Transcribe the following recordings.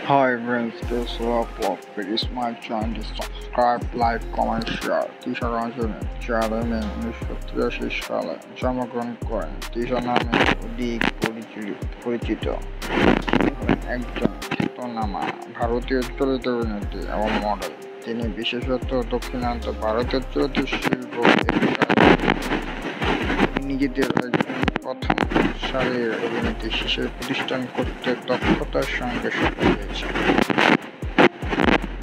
Hi friends, this vlog is my channel. Subscribe, like, comment, share. Tisha রঞ্জনের চ্যানেলে 1983 সালে জন্মগ্রহণ করেন। তিশা নামে অধিক পরিচিত হলেন একজন খ্যাতনামা ভারতীয় চলচ্চিত্র অভিনেত্রী এবং মডেল। তিনি বিশেষত দক্ষিণাঞ্চ ভারতের চলচ্চিত্র শিল্প নিজেদের একজন প্রথম সারির অভিনেত্রী হিসেবে প্রতিষ্ঠান করতে দক্ষতার সঙ্গে সফল হয়েছে।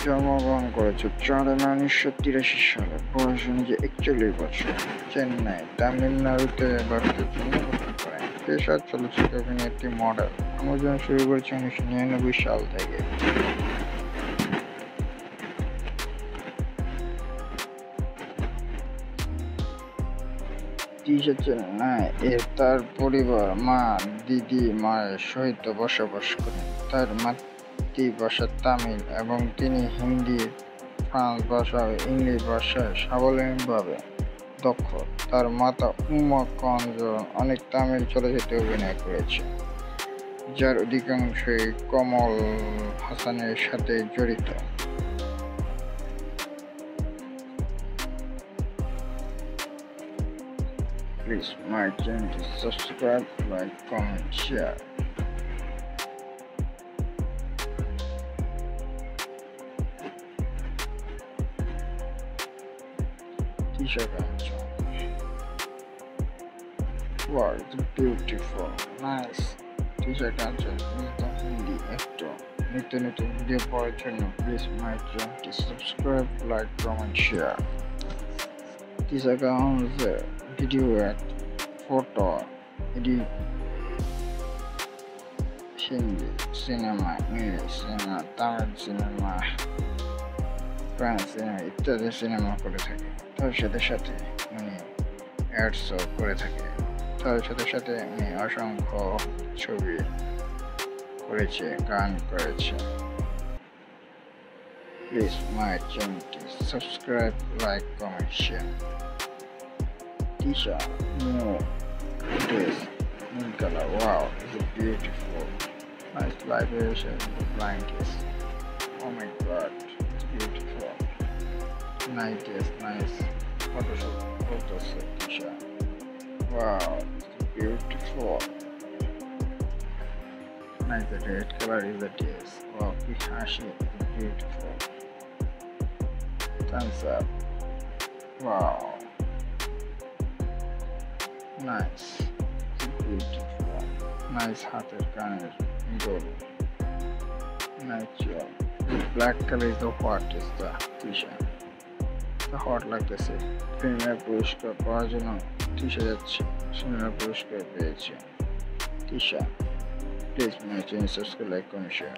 জন্মগ্রহণ করেছে 4 মে 1983 সালে। বয়স অনুযায়ী 41 বছর। চেন্নাই, তামিলনাড়ুতে ভারতের জন্মগ্রহণ করেন। পেশা চলচ্চিত্র অভিনেত্রী, মডেল। কর্মজীবন শুরু করেছে 1999 সাল থেকে। তিশা চেন্নাই তার পরিবার, মা, দিদি, মায়ের সহিত বসবাস করেন। তার মাতৃভাষা তামিল এবং তিনি হিন্দি, ফ্রান্স ভাষা ও ইংলিশ ভাষায় সাবলীলভাবে দক্ষ। তার মাতা উমা কাঞ্জন অনেক তামিল চলচ্চিত্রে অভিনয় করেছে, যার অধিকাংশই কমল হাসানের সাথে জড়িত। Please my channel, subscribe, like, comment, share. Tisha Kanchan. Wow, it's beautiful, nice. Tisha Kanchan is the Hindi actor. নতুন ভিডিও পাওয়ার জন্য প্লিজ মাই চ্যানেলটি subscribe, like, comment, share. Tisha Kanchan video act, photo, edit, Hindi cinema, English cinema, Tamil cinema, France cinema ইত্যাদি cinema করে থাকে। তার সাথে সাথে উনি অ্যাডসও করে থাকে। তার সাথে সাথে উনি অসংখ্য ছবি করেছে, গান করেছে। প্লিজ মাই চ্যানেলটি subscribe, like, comment, share. Tisha, no, this new color, wow, it's beautiful, nice vibration, blind kiss. Oh my god, it's beautiful, nice photos of Tisha. Wow, it's beautiful, nice. The red color is the taste. Wow, Pihashi is beautiful. Thumbs up. Wow, nice, beautiful, nice হাতের কানের গোল, nice job. Black color is the what is the Tisha. The hot লাগতেছে। ফিল্মের পুরস্কার পাওয়ার জন্য Tisha যাচ্ছে, সিনেমার পুরস্কার পেয়েছে Tisha। Please my channel subscribe, like, comment, share.